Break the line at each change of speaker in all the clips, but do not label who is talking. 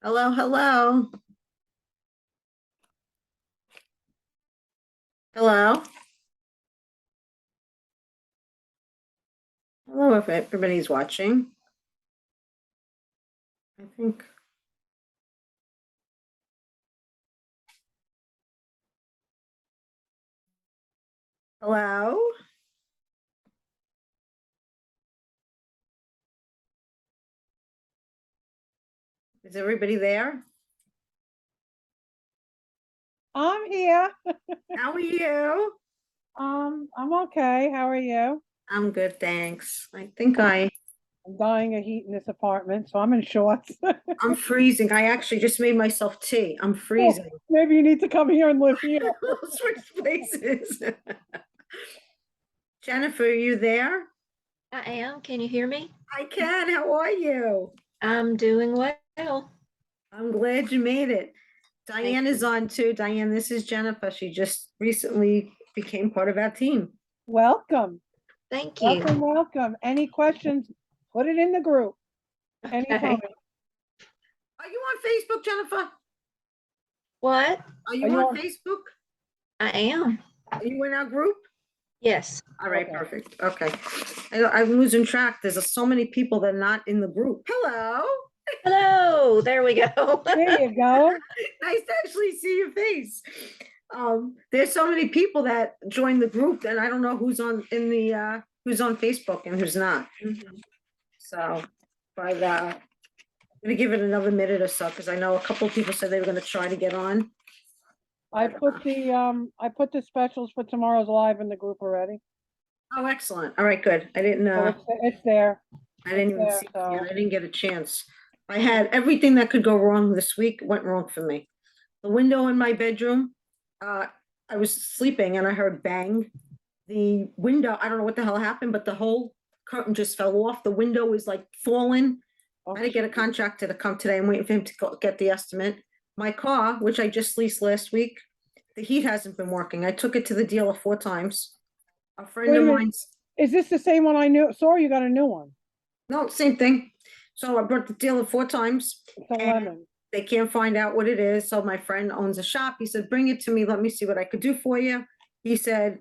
Hello, hello. Hello. Hello, if everybody's watching. I think. Hello. Is everybody there?
I'm here.
How are you?
I'm okay. How are you?
I'm good, thanks. I think I'm
I'm dying of heat in this apartment, so I'm in shorts.
freezing. I actually just made myself tea. I'm
Oh,
freezing.
maybe you need to come here and live here.
We'll switch places. Jennifer, are you there?
I am. Can you hear me?
I can. How are you?
I'm doing well.
I'm glad you made it. Diane is on too. Diane, this is Jennifer. She just recently became part of our team.
Welcome.
Thank you.
Welcome. Any questions? Put it in the group. Anytime.
Okay.
Are you on Facebook, Jennifer?
What?
Are you
Are you
on
on-
Facebook?
I am.
Are you in our group?
Yes.
All right,
Okay.
perfect. Okay. I'm losing track. There's so many people that are not in the group. Hello.
Hello. There we go.
There you go.
Nice to actually see your face. There's so many people that joined the group and I don't know who's on who's on Facebook and who's not.
Mhm.
So, but I'm gonna give it another minute or so because I know a couple of people said they were gonna try to get on.
I put the specials for tomorrow's live in the group already.
Oh, excellent. All right, good. I didn't
So it's there.
I didn't even
there,
see it
so-
yet. I didn't get a chance. I had everything that could go wrong this week went wrong for me. The window in my bedroom, I was sleeping and I heard bang. The window, I don't know what the hell happened, but the whole curtain just fell off. The window is like falling.
Oh,
I didn't get a contractor to come today. I'm waiting for him to get the estimate. My car, which I just leased last week, the heat hasn't been working. I took it to the dealer 4 times. A friend
Wait a
of
minute.
mine's
Is this the same one I knew? Sorry, you got a new one.
No, same thing. So I brought the dealer 4 times.
It's a
And
lemon.
they can't find out what it is. So my friend owns a shop. He said, bring it to me. Let me see what I could do for you. He said,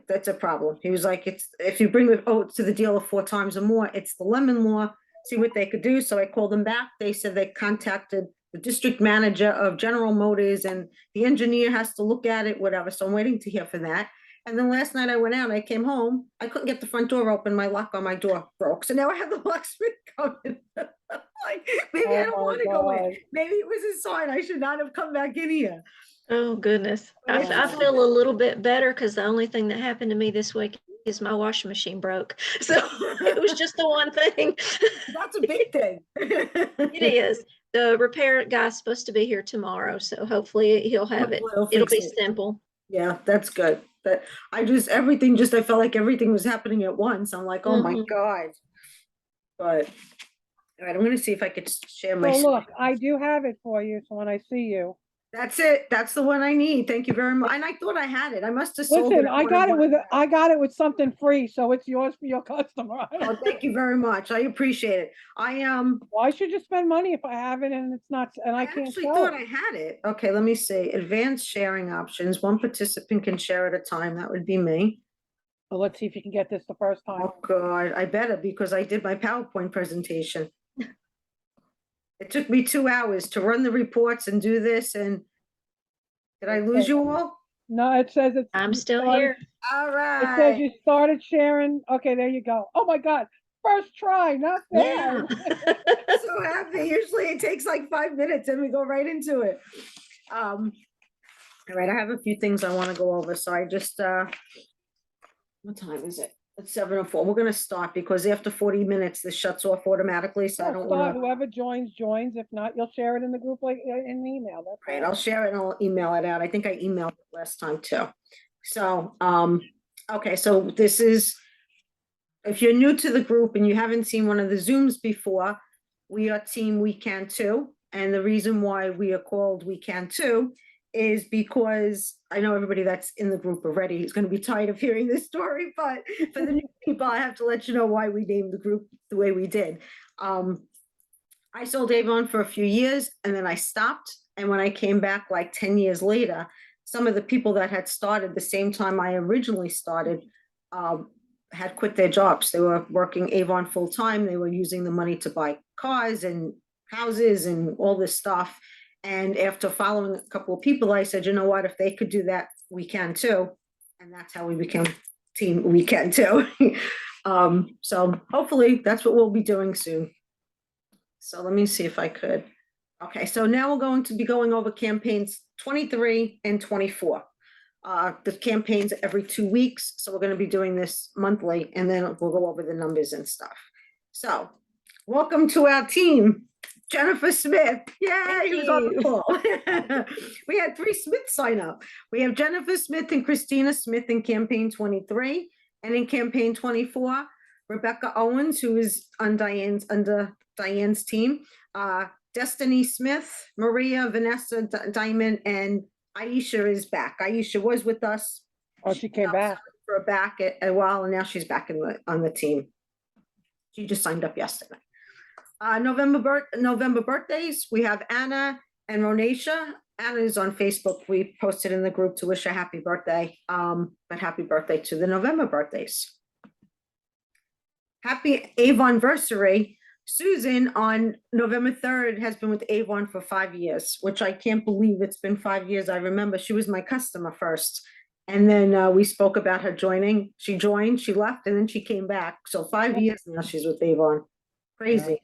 that's a problem. He was like, it's if you bring it to the dealer 4 times or more, it's the lemon law. See what they could do. So I called them back. They said they contacted the district manager of General Motors and the engineer has to look at it, whatever. So I'm waiting to hear from that. And then last night I went out, I came home, I couldn't get the front door open, my lock on my door broke. So now I have the locksmith coming. Like, maybe I
Oh
don't
my
want to go in.
God.
Maybe it was a sign I should not have come back in here.
Oh, goodness.
But it's
I
just
feel a little bit better because the only thing that happened to me this week is my washing machine broke. So it was just the one thing.
That's a big thing.
It is. The repair guy's supposed to be here tomorrow, so hopefully he'll have it.
Hopefully he'll
It'll
fix
be
it.
simple.
Yeah, that's good. But I felt like everything was happening at once. I'm like, oh my
Mhm.
God. But all right, I'm gonna see if I could share my
So
screen.
look, I do have it for you, so when I see you.
That's it. That's the one I need. Thank you very much. And I thought I had it. I must have sold
Listen,
it.
I got it with something free, so it's yours for your customer.
Oh, thank you very much. I appreciate it.
Why should you spend money if I have it and it's not, and
I
I can't
actually
sell
thought
it?
I had it. Okay, let me see. Advanced sharing options. One participant can share at a time. That would be me.
So let's see if you can get this the first time.
Oh, God, I better because I did my PowerPoint presentation. It took me 2 hours to run the reports and do this and did I lose you all?
No, it says it's.
I'm
you
still
started-
here.
All
It says
right.
you started sharing. Okay, there you go. Oh my God, first try, not bad.
Yeah.
So happy. Usually it takes like 5 minutes and we go right into it. All right, I have a few things I want to go over. So I just what time is it? It's 7:04. We're gonna start because after 40 minutes, this shuts off automatically. So I don't
Start,
want to.
whoever joins. If not, you'll share it in the group like in an email. That's
Right,
all.
I'll share it and I'll email it out. I think I emailed it last time too. So, okay, so this is, if you're new to the group and you haven't seen one of the Zooms before, we are Team We Can Too. And the reason why we are called We Can Too is because I know everybody that's in the group already is going to be tired of hearing this story, but for the new people, I have to let you know why we named the group the way we did. I sold Avon for a few years and then I stopped. And when I came back like 10 years later, some of the people that had started the same time I originally started had quit their jobs. They were working Avon full time. They were using the money to buy cars and houses and all this stuff. And after following a couple of people, I said, you know what, if they could do that, we can too. And that's how we became team We Can Too. So hopefully that's what we'll be doing soon. So let me see if I could. Okay, so now we're going to be going over campaigns 23 and 24. The campaigns every 2 weeks, so we're going to be doing this monthly, and then we'll go over the numbers and stuff. So, welcome to our team, Jennifer Smith. Yay, who's on the call. We had 3 Smiths sign up. We have Jennifer Smith and Christina Smith in campaign 23, and in campaign 24, Rebecca Owens, who is on under Diane's team, Destiny Smith, Maria, Vanessa Diamond, and Aisha is back. Aisha was with us.
Oh, she came back.
For back a while, and now she's back on the team. She just signed up yesterday. November birthdays, we have Anna and Ronacia. Anna is on Facebook. We posted in the group to wish her happy birthday. But happy birthday to the November birthdays. Happy Avonversary. Susan on November 3rd has been with Avon for 5 years, which I can't believe it's been 5 years. I remember she was my customer first. And then we spoke about her joining. She joined, she left, and then she came back. So 5 years now she's with Avon. Crazy.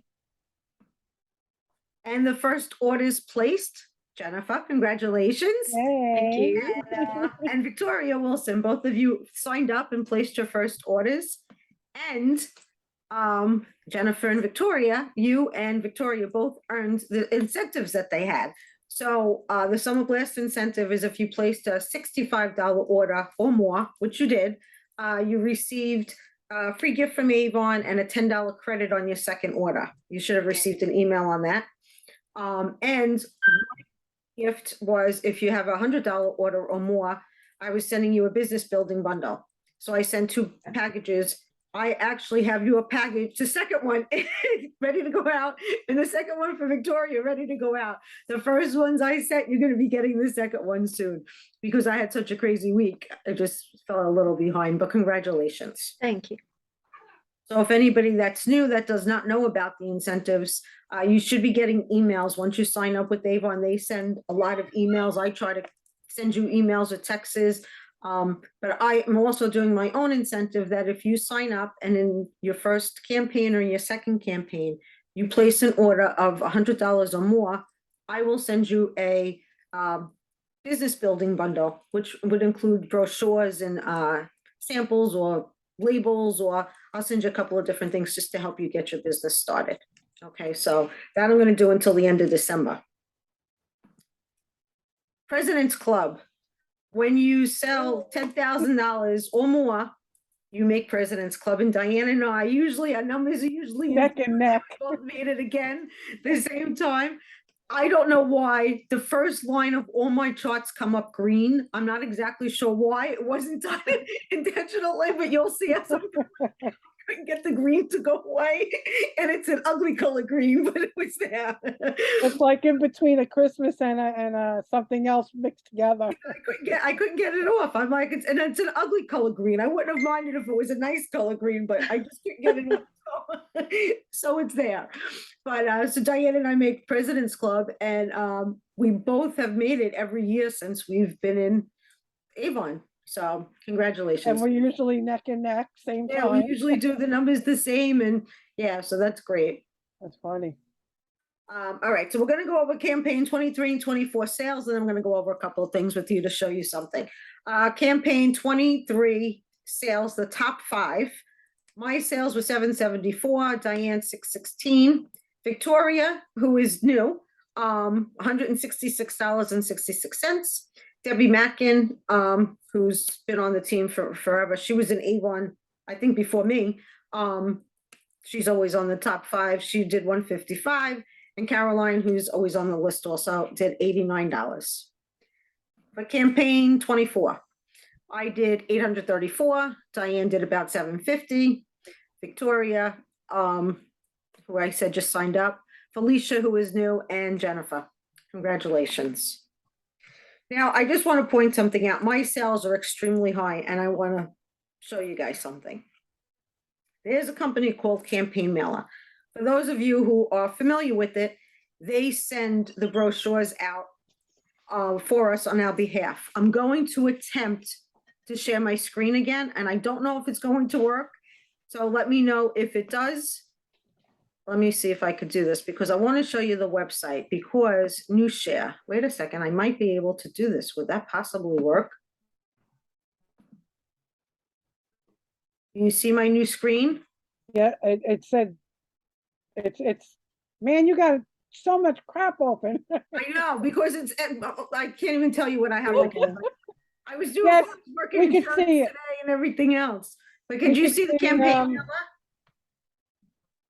Yeah. And the first orders placed. Jennifer, congratulations.
Thank you.
And Victoria Wilson, both of you signed up and placed your first orders. And Jennifer and Victoria, you and Victoria both earned the incentives that they had. So the Summer Blast incentive is if you placed a $65 order or more, which you did, you received a free gift from Avon and a $10 credit on your second order. You should have received an email on that. And gift was if you have a $100 order or more, I was sending you a business building bundle. So I sent 2 packages. I actually have you a package, the second one ready to go out, and the second one for Victoria ready to go out. The first ones I sent, you're going to be getting the second one soon because I had such a crazy week. I just fell a little behind, but congratulations.
Thank you.
So if anybody that's new that does not know about the incentives, you should be getting emails once you sign up with Avon. They send a lot of emails. I try to send you emails or texts. But I am also doing my own incentive that if you sign up and in your first campaign or your second campaign, you place an order of $100 or more, I will send you a business building bundle, which would include brochures and samples or labels, or I'll send you a couple of different things just to help you get your business started. Okay, so that I'm going to do until the end of December. President's Club. When you sell $10,000 or more, you make President's Club. And Diane and I usually, our numbers are usually
Neck and neck.
both made it again the same time. I don't know why the first line of all my charts come up green. I'm not exactly sure why. It wasn't done intentionally, but you'll see as I'm couldn't get the green to go away, and it's an ugly color green, but it was there.
It's like in between a Christmas and a something else mixed together.
I couldn't get it off. I'm like, it's an ugly color green. I wouldn't have minded if it was a nice color green, but I just couldn't get it off. So it's there. But so Diane and I make President's Club, and we both have made it every year since we've been in Avon. So congratulations.
And we're usually neck and neck, same
Yeah,
time.
we usually do the numbers the same, and yeah, so that's great.
That's funny.
All right, so we're gonna go over campaign 23 and 24 sales, and then I'm gonna go over a couple of things with you to show you something. Campaign 23 sales, the top 5. My sales were $774, Diane 616, Victoria, who is new, $166.66. Debbie Mackin, who's been on the team for forever. She was in Avon, I think, before me. She's always on the top 5. She did $155. And Caroline, who's always on the list also, did $89. For campaign 24, I did $834. Diane did about $750. Victoria, who I said just signed up, Felicia, who is new, and Jennifer. Congratulations. Now, I just want to point something out. My sales are extremely high, and I want to show you guys something. There's a company called Campaign Mailer. For those of you who are familiar with it, they send the brochures out for us on our behalf. I'm going to attempt to share my screen again, and I don't know if it's going to work. So let me know if it does. Let me see if I could do this because I want to show you the website because new share. Wait a second, I might be able to do this. Would that possibly work? You see my new screen?
Yeah, it said, man, you got so much crap open.
I know, because it's, I can't even tell you what I have.
Okay.
I was doing
Yes,
work
we can
insurance
see it.
today and everything else. But
We
could you
can
see the
see,
campaign?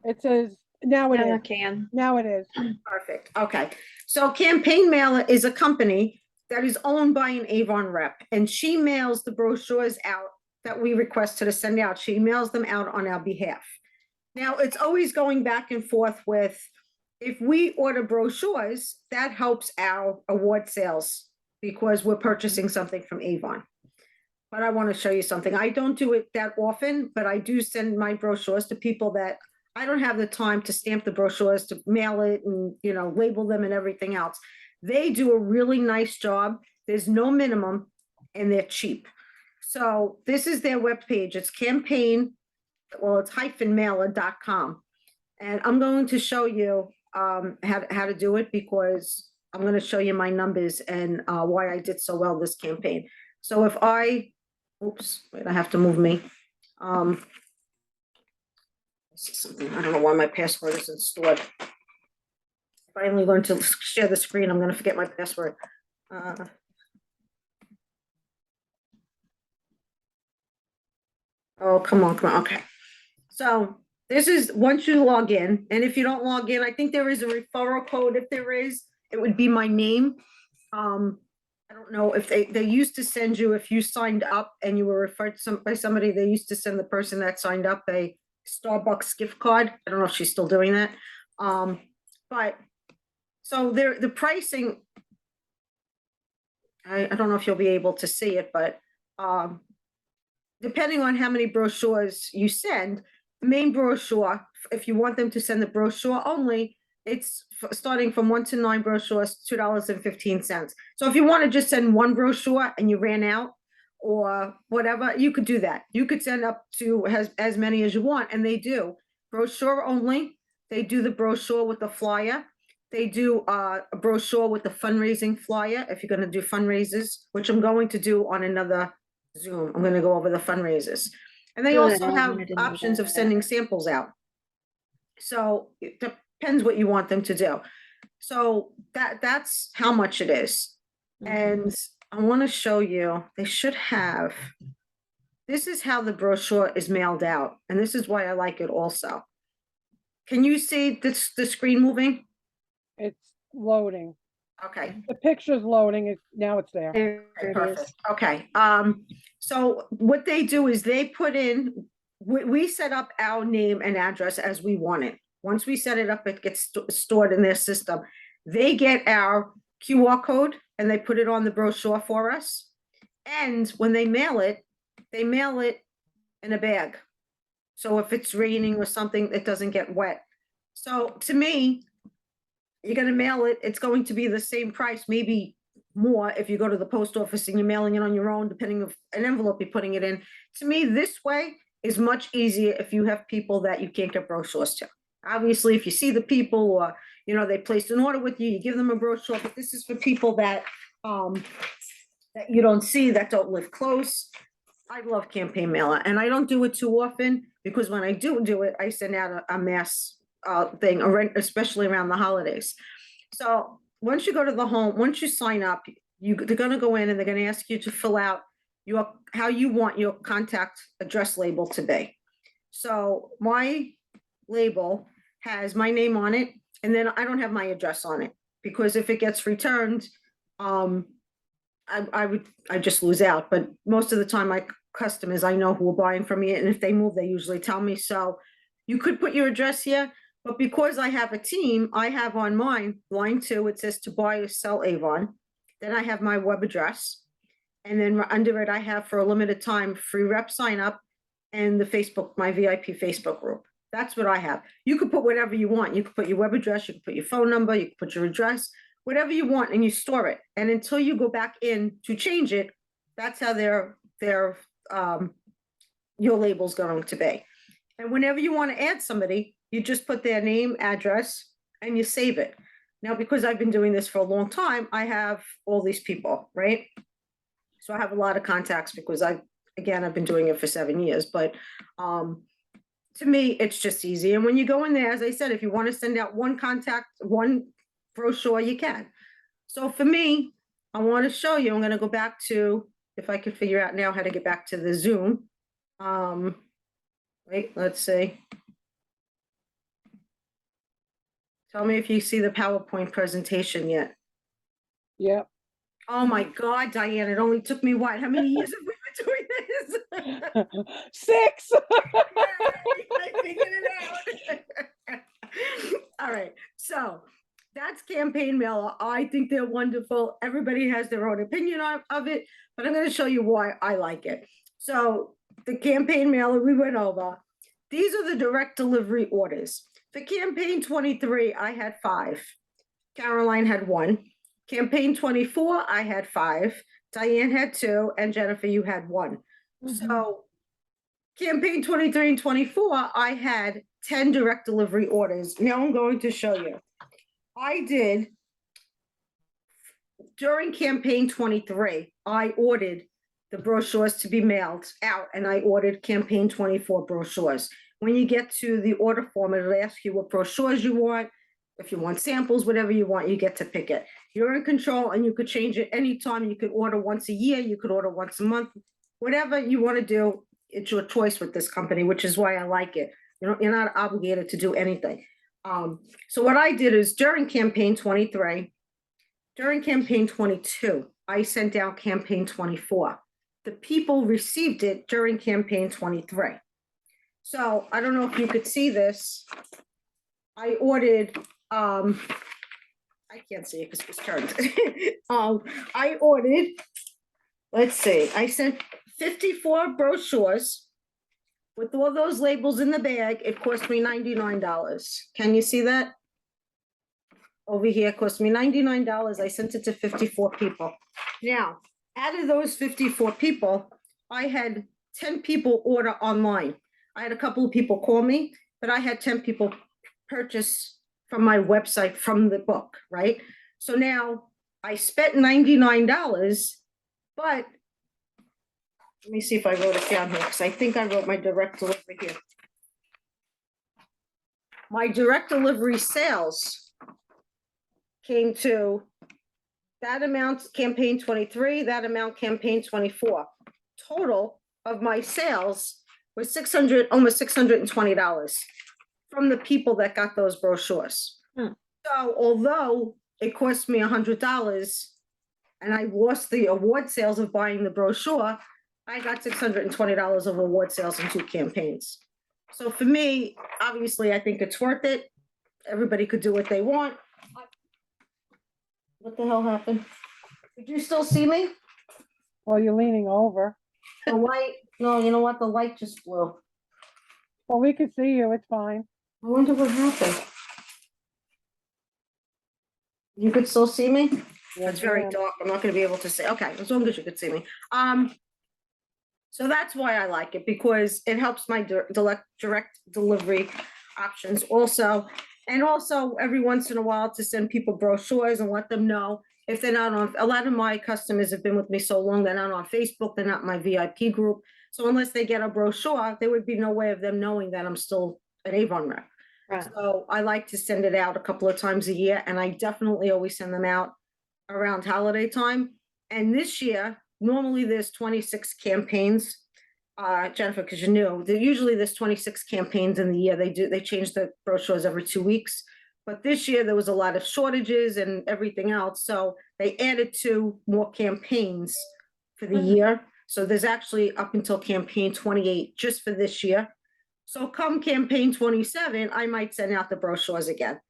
It says, now it
Now I
is,
can.
now it is.
Perfect. Okay. So Campaign Mailer is a company that is owned by an Avon rep, and she mails the brochures out that we request her to send out. She mails them out on our behalf. Now, it's always going back and forth with, if we order brochures, that helps our award sales because we're purchasing something from Avon. But I want to show you something. I don't do it that often, but I do send my brochures to people that I don't have the time to stamp the brochures, to mail it and, you know, label them and everything else. They do a really nice job. There's no minimum and they're cheap. So this is their webpage. It's campaign, well, it's -mailer.com. And I'm going to show you how to do it because I'm going to show you my numbers and why I did so well this campaign. So if I, oops, wait, I have to move me. This is something, I don't know why my password isn't stored. Finally learned to share the screen. I'm going to forget my password. Oh, come on, come on. Okay. So this is once you log in, and if you don't log in, I think there is a referral code. If there is, it would be my name. I don't know if they used to send you, if you signed up and you were referred by somebody, they used to send the person that signed up a Starbucks gift card. I don't know if she's still doing that. But so the pricing, I don't know if you'll be able to see it, but depending on how many brochures you send, the main brochure, if you want them to send the brochure only, it's starting from 1 to 9 brochures, $2.15. So if you want to just send one brochure and you ran out or whatever, you could do that. You could send up to as many as you want, and they do. Brochure only, they do the brochure with the flyer. They do a brochure with the fundraising flyer if you're going to do fundraisers, which I'm going to do on another Zoom. I'm going to go over the fundraisers. And they
Good,
also
I
have
wanted to know
options of
that.
sending samples out. So it depends what you want them to do. So that's how much it is. And I want to show you, they should have, this is how the brochure is mailed out. And this is why I like it also. Can you see this, the screen moving?
It's loading.
Okay.
The picture's loading, now it's there.
There it
Perfect.
is.
Okay, so what they do is they put in, we set up our name and address as we want it. Once we set it up, it gets stored in their system. They get our QR code and they put it on the brochure for us. And when they mail it in a bag. So if it's raining or something, it doesn't get wet. So to me, you're gonna mail it, it's going to be the same price, maybe more if you go to the post office and you're mailing it on your own, depending on an envelope you're putting it in. To me, this way is much easier if you have people that you can't get brochures to. Obviously, if you see the people or, you know, they placed an order with you, you give them a brochure, but this is for people that you don't see, that don't live close. I love Campaign Mailer, and I don't do it too often because when I do it, I send out a mass thing, especially around the holidays. So once you go to the home, once you sign up, they're gonna go in and they're gonna ask you to fill out how you want your contact address label to be. So my label has my name on it, and then I don't have my address on it because if it gets returned, I just lose out. But most of the time, my customers, I know who are buying from me, and if they move, they usually tell me. So you could put your address here, But because I have a team, I have on mine, line 2, it says to buy or sell Avon. Then I have my web address. And then under it, I have for a limited time, free rep sign up and the Facebook, my VIP Facebook group. That's what I have. You could put whatever you want. You could put your web address, you could put your phone number, you could put your address, whatever you want, and you store it. And until you go back in to change it, that's how your label's going to be. And whenever you want to add somebody, you just put their name, address, and you save it. Now, because I've been doing this for a long time, I have all these people, right? So I have a lot of contacts because I've been doing it for 7 years, but to me, it's just easy. And when you go in there, as I said, if you want to send out one brochure, you can. So for me, I want to show you, I'm going to go back to, if I could figure out now how to get back to the Zoom. Wait, let's see. Tell me if you see the PowerPoint presentation yet.
Yep.
Oh my God, Diane, it only took me what? How many years have we been doing this?
6.
I figured it out. All right, so that's campaign mailer. I think they're wonderful. Everybody has their own opinion of it, but I'm going to show you why I like it. So the campaign mailer we went over. These are the direct delivery orders. For campaign 23, I had 5. Caroline had 1. Campaign 24, I had 5. Diane had 2, and Jennifer, you had 1. So campaign 23 and 24, I had 10 direct delivery orders. Now I'm going to show you. I did, during campaign 23, I ordered the brochures to be mailed out, and I ordered campaign 24 brochures. When you get to the order form, it'll ask you what brochures you want. If you want samples, whatever you want, you get to pick it. You're in control, and you could change it anytime. You could order once a year, you could order once a month, whatever you want to do. It's your choice with this company, which is why I like it. You're not obligated to do anything. So what I did is during campaign 23, during campaign 22, I sent out campaign 24. The people received it during campaign 23. So I don't know if you could see this. I ordered, I can't see it because it was turned. I ordered, let's see, I sent 54 brochures with all those labels in the bag. It cost me $99. Can you see that? Over here, it cost me $99. I sent it to 54 people. Now, out of those 54 people, I had 10 people order online. I had a couple of people call me, but I had 10 people purchase from my website from the book, right? So now I spent $99, but let me see if I wrote it down here, because I think I wrote my direct delivery here. My direct delivery sales came to that amount campaign 23, that amount campaign 24. Total of my sales was almost $620 from the people that got those brochures. So although it cost me $100 and I lost the award sales of buying the brochure, I got $620 of award sales in 2 campaigns. So for me, obviously, I think it's worth it. Everybody could do what they want. What the hell happened? Did you still see me?
Well, you're leaning over.
The light, no, you know what? The light just blew.
Well, we can see you. It's fine.
I wonder what happened. You could still see me?
Yes,
It's very
ma'am.
dark. I'm not gonna be able to see. Okay, as long as you could see me. So that's why I like it, because it helps my direct delivery options also. And also every once in a while to send people brochures and let them know if they're not on, a lot of my customers have been with me so long, they're not on Facebook, they're not in my VIP group. So unless they get a brochure, there would be no way of them knowing that I'm still an Avon rep.
Right.
So I like to send it out a couple of times a year, and I definitely always send them out around holiday time. And this year, normally there's 26 campaigns, Jennifer, because you knew, usually there's 26 campaigns in the year. They change the brochures every 2 weeks. But this year there was a lot of shortages and everything else. So they added 2 more campaigns for the year. So there's actually up until campaign 28 just for this year. So come campaign 27, I might send out the brochures again.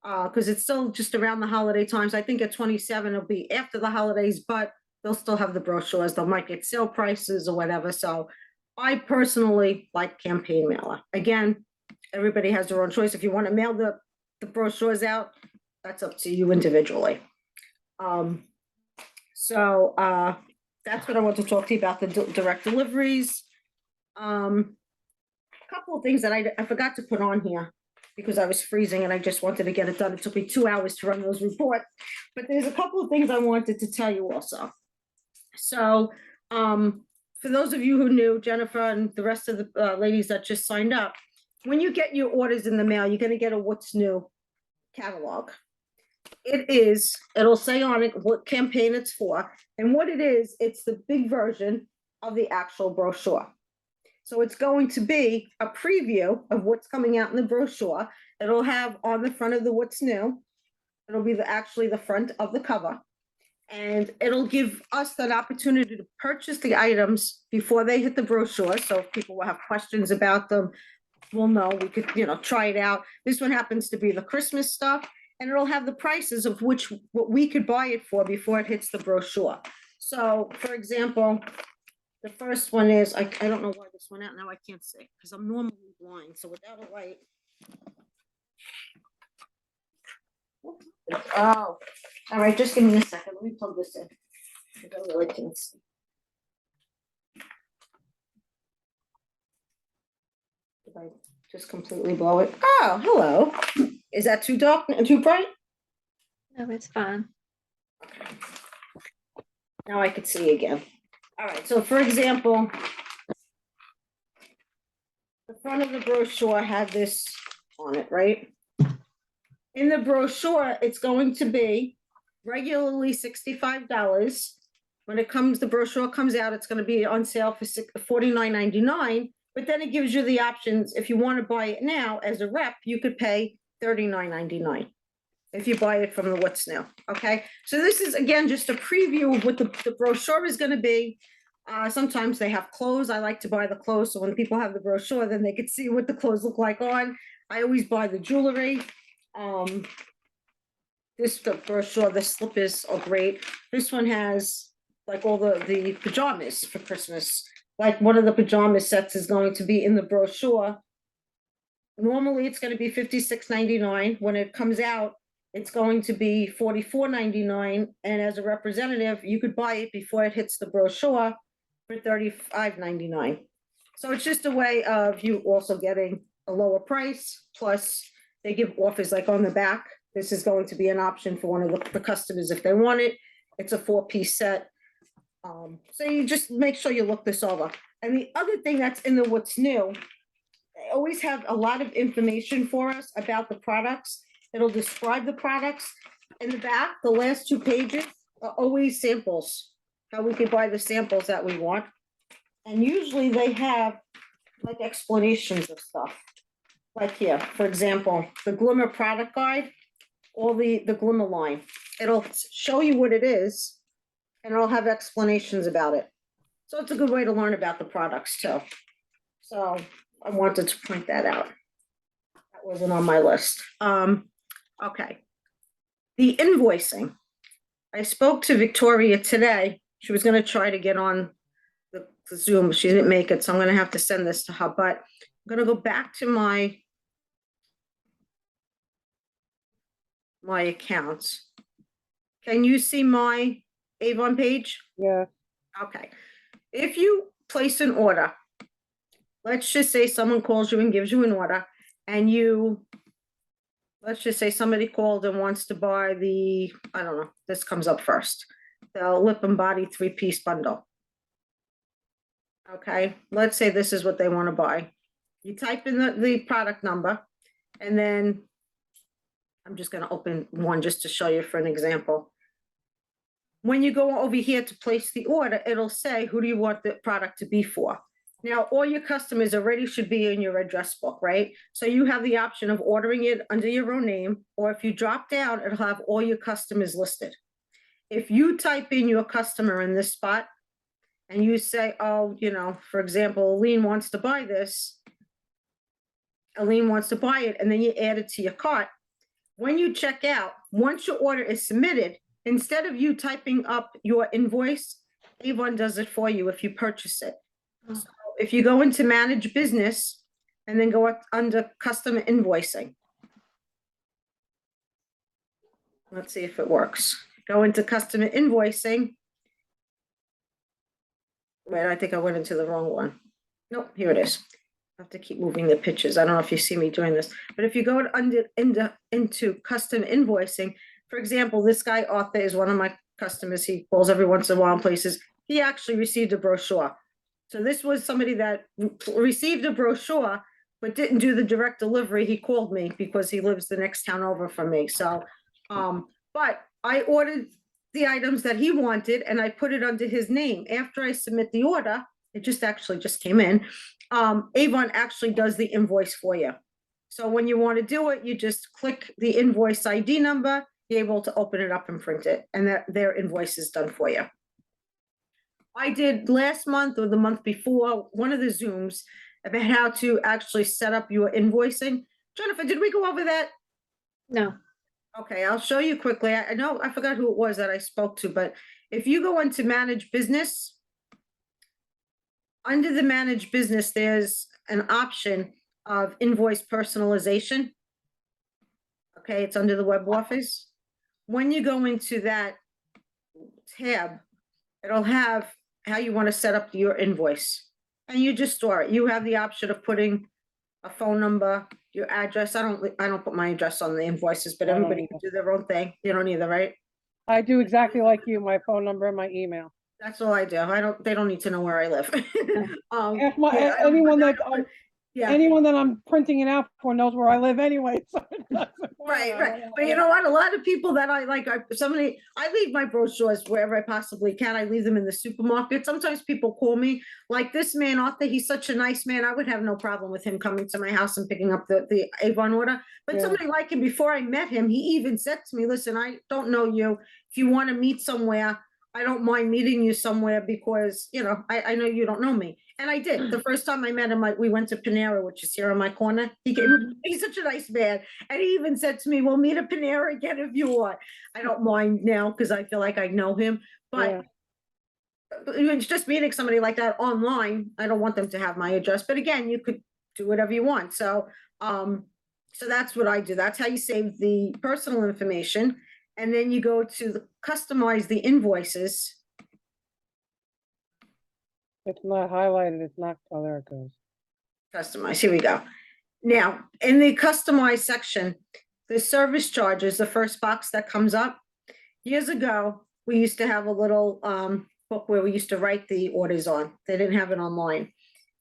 Because it's still just around the holiday times. I think at 27 it'll be after the holidays, but they'll still have the brochures. They might get sale prices or whatever. So I personally like campaign mailer. Again, everybody has their own choice. If you want to mail the brochures out, that's up to you individually. So that's what I want to talk to you about, the direct deliveries. A couple of things that I forgot to put on here because I was freezing and I just wanted to get it done. It took me 2 hours to run those reports, but there's a couple of things I wanted to tell you also. So for those of you who knew, Jennifer and the rest of the ladies that just signed up, when you get your orders in the mail, you're going to get a what's new catalog. It'll say on it what campaign it's for, and what it is, it's the big version of the actual brochure. So it's going to be a preview of what's coming out in the brochure. It'll have on the front of the what's new, it'll be actually the front of the cover. And it'll give us that opportunity to purchase the items before they hit the brochure. So if people will have questions about them, we'll know, we could, try it out. This one happens to be the Christmas stuff, and it'll have the prices of what we could buy it for before it hits the brochure. So for example, the first one is, I don't know why this went out now, I can't see, because I'm normally blind, so without a light. Oh, all right, just give me a second, let me plug this in. I really can't see. Did I just completely blow it? Oh, hello. Is that too dark and too bright?
No, it's fine.
Now I can see again. All right, so for example, the front of the brochure had this on it, right? In the brochure, it's going to be regularly $65. When the brochure comes out, it's going to be on sale for $49.99. But then it gives you the options. If you want to buy it now as a rep, you could pay $39.99 if you buy it from the What's New. Okay, so this is again just a preview of what the brochure is going to be. Sometimes they have clothes. I like to buy the clothes, so when people have the brochure, then they could see what the clothes look like on. I always buy the jewelry. This brochure, the slippers are great. This one has like all the pajamas for Christmas. Like one of the pajama sets is going to be in the brochure. Normally it's going to be $56.99. When it comes out, it's going to be $44.99. And as a representative, you could buy it before it hits the brochure for $35.99. So it's just a way of you also getting a lower price. Plus they give offers like on the back. This is going to be an option for one of the customers if they want it. It's a 4-piece set. So you just make sure you look this over. And the other thing that's in the What's New, they always have a lot of information for us about the products. It'll describe the products. In the back, the last 2 pages are always samples, how we can buy the samples that we want. And usually they have like explanations of stuff. Like here, for example, the Glimmer product guide, all the Glimmer line. It'll show you what it is, and it'll have explanations about it. So it's a good way to learn about the products too. So I wanted to point that out. That wasn't on my list. Okay. The invoicing. I spoke to Victoria today. She was going to try to get on the Zoom. She didn't make it, so I'm going to have to send this to her. But I'm going to go back to my accounts. Can you see my Avon page?
Yeah,
Okay. If you place an order, let's just say someone calls you and gives you an order, and let's just say somebody called and wants to buy I don't know, this comes up first, the lip and body 3-piece bundle. Okay, let's say this is what they want to buy. You type in the product number, and then I'm just going to open one just to show you for an example. When you go over here to place the order, it'll say, who do you want the product to be for? Now, all your customers already should be in your address book, right? So you have the option of ordering it under your own name, or if you drop down, it'll have all your customers listed. If you type in your customer in this spot and you say, oh, for example, Aline wants to buy this, Aline wants to buy it, and then you add it to your cart. When you check out, once your order is submitted, instead of you typing up your invoice, Avon does it for you if you purchase it.
Oh.
So if you go into manage business and then go up under custom invoicing. Let's see if it works. Go into customer invoicing. Wait, I think I went into the wrong one. Nope, here it is. I have to keep moving the pictures. I don't know if you see me doing this, but if you go into custom invoicing, for example, this guy Arthur is one of my customers. He calls every once in a while in places. He actually received a brochure. So this was somebody that received a brochure, but didn't do the direct delivery. He called me because he lives the next town over from me. So, but I ordered the items that he wanted and I put it under his name. After I submit the order, it just came in. Avon actually does the invoice for you. So when you want to do it, you just click the invoice ID number, you're able to open it up and print it, and their invoice is done for you. I did last month or the month before one of the Zooms about how to actually set up your invoicing. Jennifer, did we go over that?
No.
Okay, I'll show you quickly. I know I forgot who it was that I spoke to, but if you go into manage business, under the manage business, there's an option of invoice personalization. Okay, it's under the web office. When you go into that tab, it'll have how you want to set up your invoice. And you just store it. You have the option of putting a phone number, your address. I don't put my address on the invoices, but
I don't
everybody can do their own thing. You don't either, right?
I do exactly like you, my phone number and my email.
That's all I do. They don't need to know where I live.
If
Yeah, I don't
anyone
put- I
that,
don't put- Yeah,
anyone that I'm printing it out for knows where I live anyway, so it doesn't
right,
matter.
right. But you know what? A lot of people that I like, I leave my brochures wherever I possibly can. I leave them in the supermarket. Sometimes people call me, like this man, Arthur, he's such a nice man. I would have no problem with him coming to my house and picking up the Avon order. But
Yeah.
somebody like him, before I met him, he even said to me, listen, I don't know you. If you want to meet somewhere, I don't mind meeting you somewhere because, I know you don't know me. And I did. The first time I met him, we went to Panera, which is here on my corner. He's such a nice man. And he even said to me, we'll meet at Panera again if you want. I don't mind now because I feel like I know him. But it's just meeting somebody like that online. I don't want them to have my address. But again, you could do whatever you want. So that's what I do. That's how you save the personal information. And then you go to customize the invoices.
It's not highlighted, it's not, oh, there it goes.
Customize, here we go. Now, in the customize section, the service charge is the first box that comes up. Years ago, we used to have a little book where we used to write the orders on. They didn't have it online.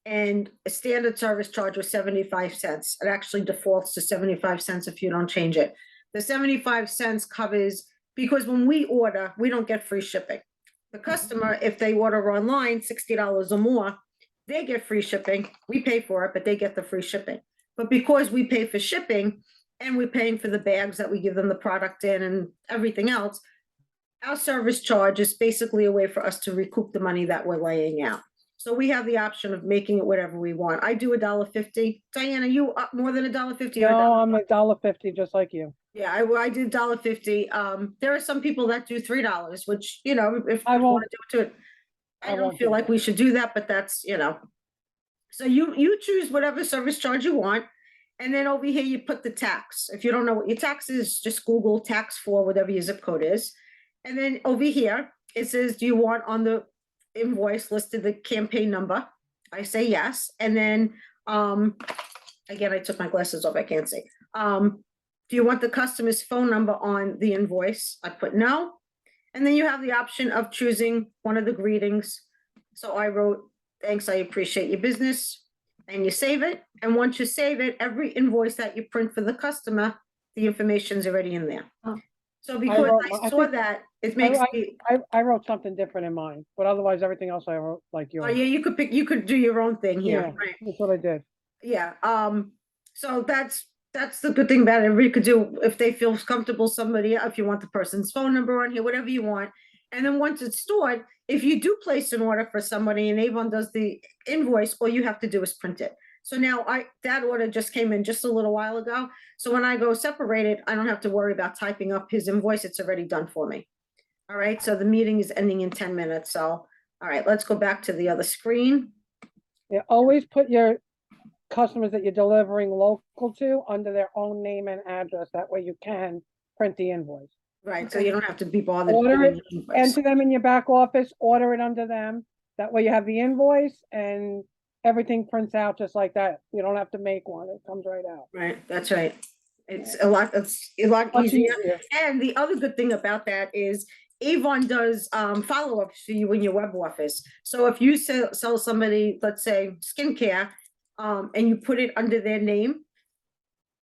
And a standard service charge was 75 cents. It actually defaults to 75 cents if you don't change it. The 75 cents covers, because when we order, we don't get free shipping. The customer, if they order online, $60 or more, they get free shipping. We pay for it, but they get the free shipping. But because we pay for shipping and we're paying for the bags that we give them the product in and everything else, our service charge is basically a way for us to recoup the money that we're laying out. So we have the option of making it whatever we want. I do $1.50. Diane, are you up more than $1.50?
No, I'm $1.50, just like you.
Yeah, I do $1.50. There are some people that do $3, which, if
I
you
won't-
want to do it, I don't
won't
feel
do
like
that.
we should do that, but that's, So you choose whatever service charge you want. And then over here, you put the tax. If you don't know what your tax is, just Google tax for whatever your zip code is. And then over here, it says, do you want on the invoice listed the campaign number? I say yes. And then, again, I took my glasses off, I can't see. Do you want the customer's phone number on the invoice? I put no. And then you have the option of choosing one of the greetings. So I wrote, thanks, I appreciate your business. And you save it. And once you save it, every invoice that you print for the customer, the information's already in there.
Oh.
So because
wrote
I saw that, it makes me,
I wrote something different in mine, but otherwise everything else I wrote like
oh
yours.
yeah, you could do your own thing here,
Yeah,
right?
that's what I did.
Yeah, so that's the good thing about it. Everybody could do, if they feel comfortable, somebody, if you want the person's phone number on here, whatever you want. And then once it's stored, if you do place an order for somebody and Avon does the invoice, all you have to do is print it. So now that order just came in just a little while ago. So when I go separate it, I don't have to worry about typing up his invoice. It's already done for me. All right, so the meeting is ending in 10 minutes. So, all right, let's go back to the other screen.
Yeah, always put your customers that you're delivering local to under their own name and address. That way you can print the invoice.
Right, so you don't have to be bothered.
Order
doing
it,
the invoice.
enter them in your back office, order it under them. That way you have the invoice and everything prints out just like that. You don't have to make one. It comes right out.
Right, that's right. It's a lot
Much
easier.
easier.
And the other good thing about that is Avon does follow-ups for you in your web office. So if you sell somebody, let's say skincare, and you put it under their name,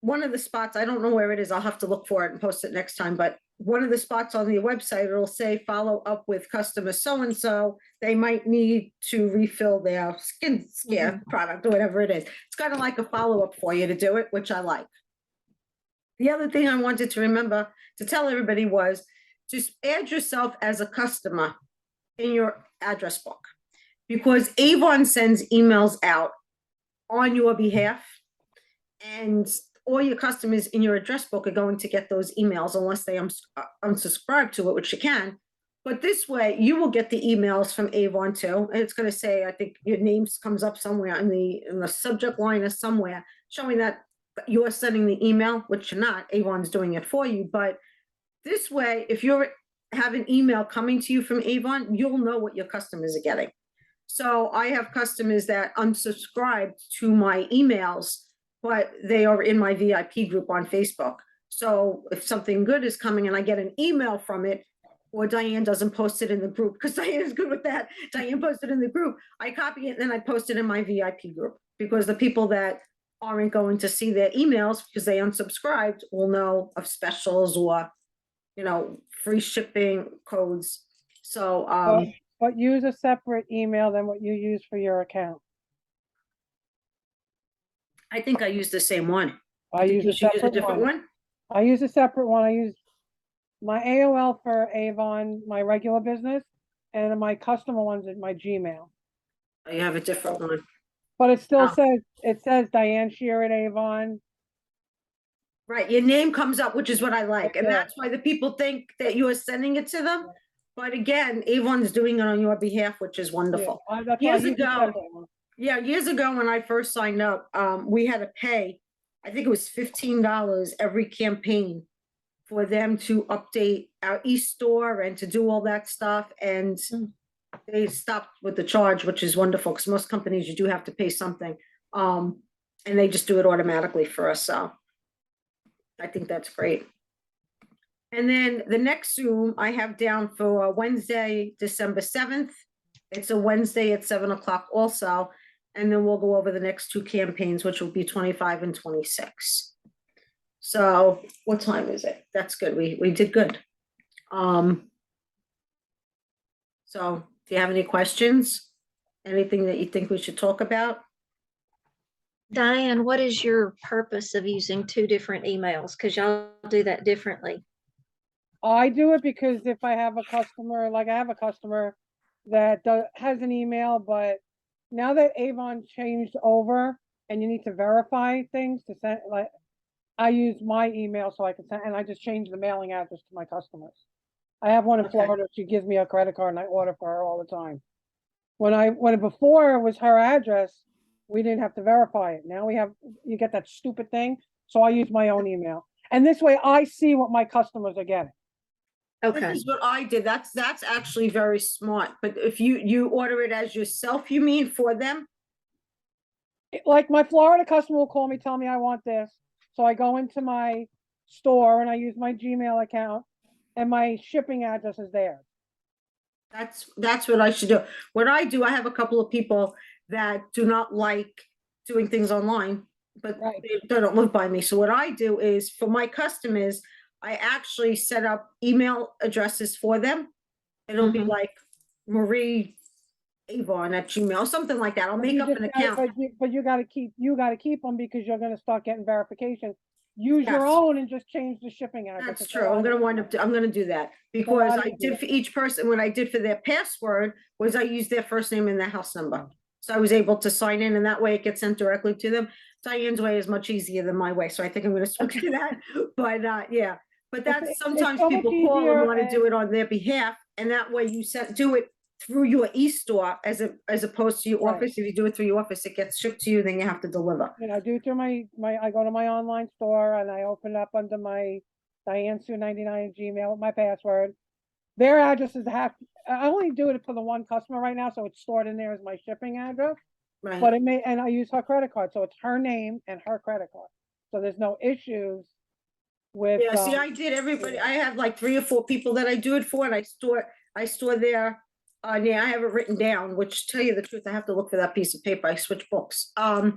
one of the spots, I don't know where it is, I'll have to look for it and post it next time, but one of the spots on the website, it'll say follow up with customer so-and-so. They might need to refill their skincare product or whatever it is. It's kind of like a follow-up for you to do it, which I like. The other thing I wanted to remember to tell everybody was just add yourself as a customer in your address book, because Avon sends emails out on your behalf, and all your customers in your address book are going to get those emails unless they unsubscribe to it, which you can. But this way, you will get the emails from Avon too, and it's going to say, I think your name comes up somewhere in the subject line or somewhere, showing that you're sending the email, which you're not. Avon's doing it for you. But this way, if you have an email coming to you from Avon, you'll know what your customers are getting. So I have customers that unsubscribed to my emails, but they are in my VIP group on Facebook. So if something good is coming and I get an email from it, or Diane doesn't post it in the group, because Diane is good with that. Diane posted in the group, I copy it and then I post it in my VIP group, because the people that aren't going to see their emails because they unsubscribed will know of specials or, free shipping codes. So,
But use a separate email than what you use for your account.
I think I use the same one.
I
Think
use
you
a
should use a
separate
different
one.
one?
I use a separate one. I use my AOL for Avon, my regular business, and my customer ones at my Gmail.
Oh, you have a different one.
But it still
Oh.
says Diane Shear at Avon.
Right, your name comes up, which is what I like, and
Yeah.
that's why the people think that you are sending it to them. But again, Avon's doing it on your behalf, which is wonderful.
That's why I
Years
use the
ago,
separate one.
yeah, years ago when I first signed up, we had to pay, I think it was $15 every campaign for them to update our e-store and to do all that stuff, and they stopped with the charge, which is wonderful, because most companies, you do have to pay something. And they just do it automatically for us, so I think that's great. And then the next Zoom I have down for Wednesday, December 7th. It's a Wednesday at 7 o'clock also. And then we'll go over the next two campaigns, which will be 25 and 26. So what time is it? That's good. We did good. So if you have any questions, anything that you think we should talk about?
Diane, what is your purpose of using two different emails? Because y'all do that differently.
I do it because if I have a customer, like I have a customer that has an email, but now that Avon changed over and you need to verify things to send, like I use my email so I can send, and I just change the mailing address to my customers. I have one in
Okay.
Florida. She gives me a credit card and I order for her all the time. When before it was her address, we didn't have to verify it. Now you get that stupid thing. So I use my own email. And this way I see what my customers are getting.
Okay.
This is what I did. That's actually very smart. But if you order it as yourself, you mean for them?
Like my Florida customer will call me, tell me I want this. So I go into my store and I use my Gmail account and my shipping address is there.
That's what I should do. What I do, I have a couple of people that do not like doing things online, but
Right.
they don't live by me. So what I do is for my customers, I actually set up email addresses for them. It'll be like Marie Avon at Gmail, something like that. I'll make up an account.
But you gotta keep them because you're gonna start getting verification. use your
Yes.
own and just change the shipping address.
That's
It's a
true. I'm
lot
gonna wind
easier.
up, I'm gonna do that
a
because
lot
I
easier.
did for each person, what I did for their password was I used their first name and their house number.
Yeah.
So I was able to sign in and that way it gets sent directly to them. Diane's way is much easier than my way, so I think I'm gonna switch to that. But yeah, but that's
It's
sometimes
so much
people call and
easier
wanna do it
and
on their behalf. And that way you do it through your e-store as opposed to your
Right.
office. If you do it through your office, it gets shipped to you, then you have to deliver.
you know, I do through I go to my online store and I open up under my Diane Sue 99 Gmail with my password. Their addresses I only do it for the one customer right now, so it's stored in there as my shipping address.
Right.
But and I use her credit card, so it's her name and her credit card. So there's no issues with.
Yeah, see, I did everybody, I have like 3 or 4 people that I do it for, and I store their, yeah, I have it written down, which tell you the truth, I have to look for that piece of paper, I switch books. And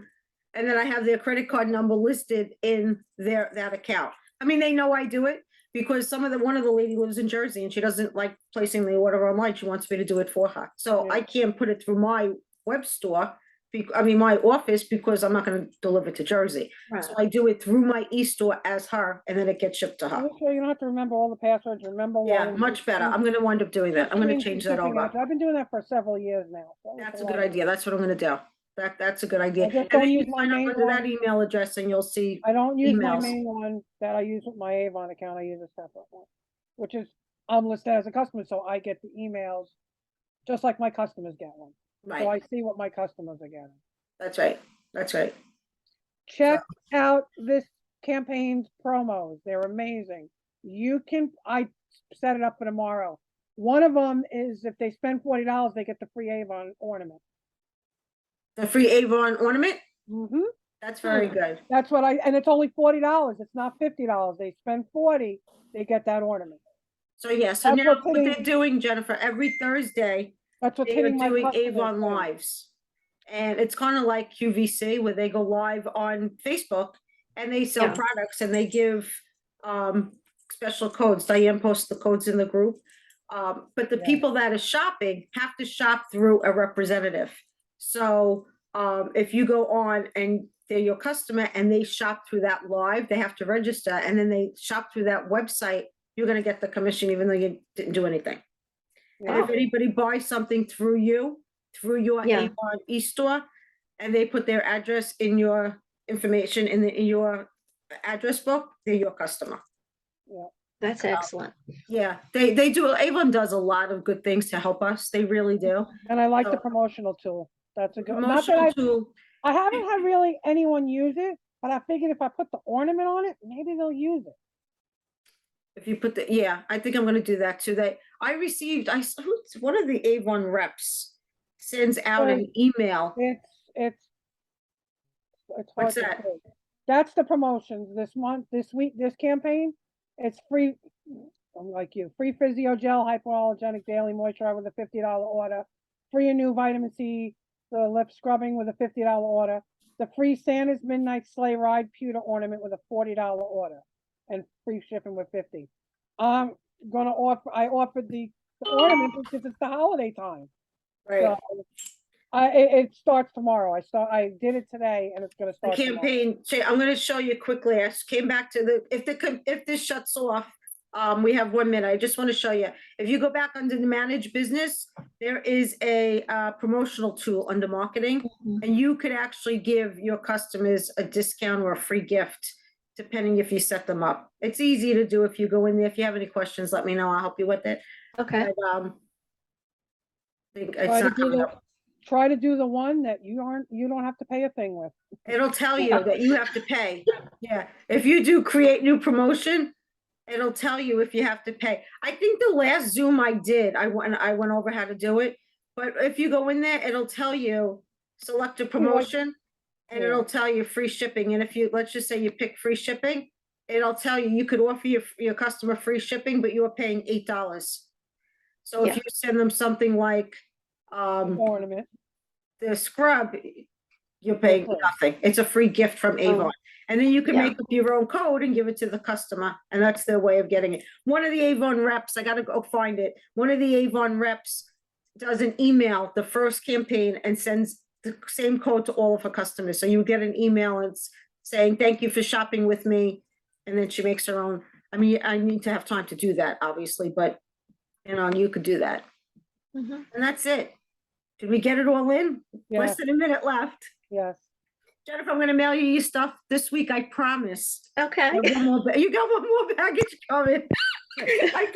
then I have their credit card number listed in that account. I mean, they know I do it, because one of the lady lives in Jersey, and she doesn't like placing the order online, she wants me to do it for her. So
Yeah.
I can't put it through my web store, my office, because I'm not gonna deliver to Jersey.
Right.
So I do it through my e-store as her, and then it gets shipped to her.
This way you don't have to remember all the passwords, remember one.
Yeah,
and
much
just
better.
change-
I'm gonna wind up doing that.
just
I'm gonna
the
change that
shipping
over.
address. I've been doing that for several years now. So it's
That's a
lot
good idea. That's what I'm gonna do. That's a good idea.
I just
And
don't
then you
use my
sign up
main
under that
one.
email address and you'll see,
I don't use my
emails.
main one that I use with my Avon account. I use a separate one, which is I'm listed as a customer, so I get the emails just like my customers get one. So
right,
I see what my customers are getting.
that's right, that's right.
Check out this campaign's promos. They're amazing. I set it up for tomorrow. One of them is if they spend $40, they get the free Avon ornament.
The free Avon ornament,
Hmm
that's very good.
That's what and it's only $40. It's not $50. They spend 40, they get that ornament.
So yeah, so
That's
now
what's
what
hitting-
they're doing, Jennifer, every Thursday,
That's what's
they are
hitting my
doing
customers.
Avon
saying.
Lives. And it's kind of like QVC where they go live on Facebook and they sell
Yeah.
products and they give special codes. Diane posts the codes in the group. But the
Yeah.
people that are shopping have to shop through a representative. So if you go on and they're your customer and they shop through that live, they have to register, and then they shop through that website, you're gonna get the commission even though you didn't do anything. And if
Wow.
anybody buys something through your
Yeah.
Avon e-store, and they put their address in your information in your address book, they're your customer.
That's excellent.
Yeah, they do, Avon does a lot of good things to help us, they really do.
And I like the
So-
promotional tool. That's a good. Not that
Promotional tool,
I haven't had really anyone use it, but I figured if I put the ornament on it, maybe they'll use it.
if you put yeah, I think I'm gonna do that too. I received, one of the Avon reps sends out an email.
It's
What's
hard to
that?
say. That's the promotions this month, this week, this campaign. It's free. I'm like you. Free Physio Gel Hypoallergenic Daily Moisturizer with a $50 order. Free a new vitamin C, the lip scrubbing with a $50 order. The free Santa's Midnight Sleigh Ride pewter ornament with a $40 order, and free shipping with 50. I'm gonna I offered the ornament because it's the holiday time.
Right,
So it starts tomorrow. I did it today and it's gonna
the
start tomorrow.
campaign, I'm gonna show you quickly, I came back to if this shuts off, we have 1 minute, I just wanna show you. If you go back under the managed business, there is a promotional tool under marketing,
Mhm.
and you could actually give your customers a discount or a free gift, depending if you set them up. It's easy to do if you go in there. If you have any questions, let me know, I'll help you with it.
Okay.
But, think it's
Try to
not
do
coming up.
Try to do the one that you don't have to pay a thing with.
It'll tell you that you have to pay. Yeah, if you do create new promotion, it'll tell you if you have to pay. I think the last Zoom I did, I went over how to do it. But if you go in there, it'll tell you, select a promotion, and
Yeah.
it'll tell you free shipping. And if you, let's just say you pick free shipping, it'll tell you, you could offer your customer free shipping, but you're paying $8. So if
Yeah.
you send them something like,
Ornament.
the scrub, you're paying
free.
nothing. It's a free gift from Avon. And then you can
Yeah.
make up your own code and give it to the customer, and that's their way of getting it. One of the Avon reps, I gotta go find it. One of the Avon reps does an email, the first campaign, and sends the same code to all of her customers. So you get an email and it's saying, thank you for shopping with me. and then she makes her own. I mean, I need to have time to do that, obviously, but, you know, you could do that.
Mhm.
And that's it. Did we get it all in? Less
Yes,
than a minute left.
yes.
Jennifer, I'm gonna mail you your stuff this week, I promise.
Okay.
You got one more baggage coming. I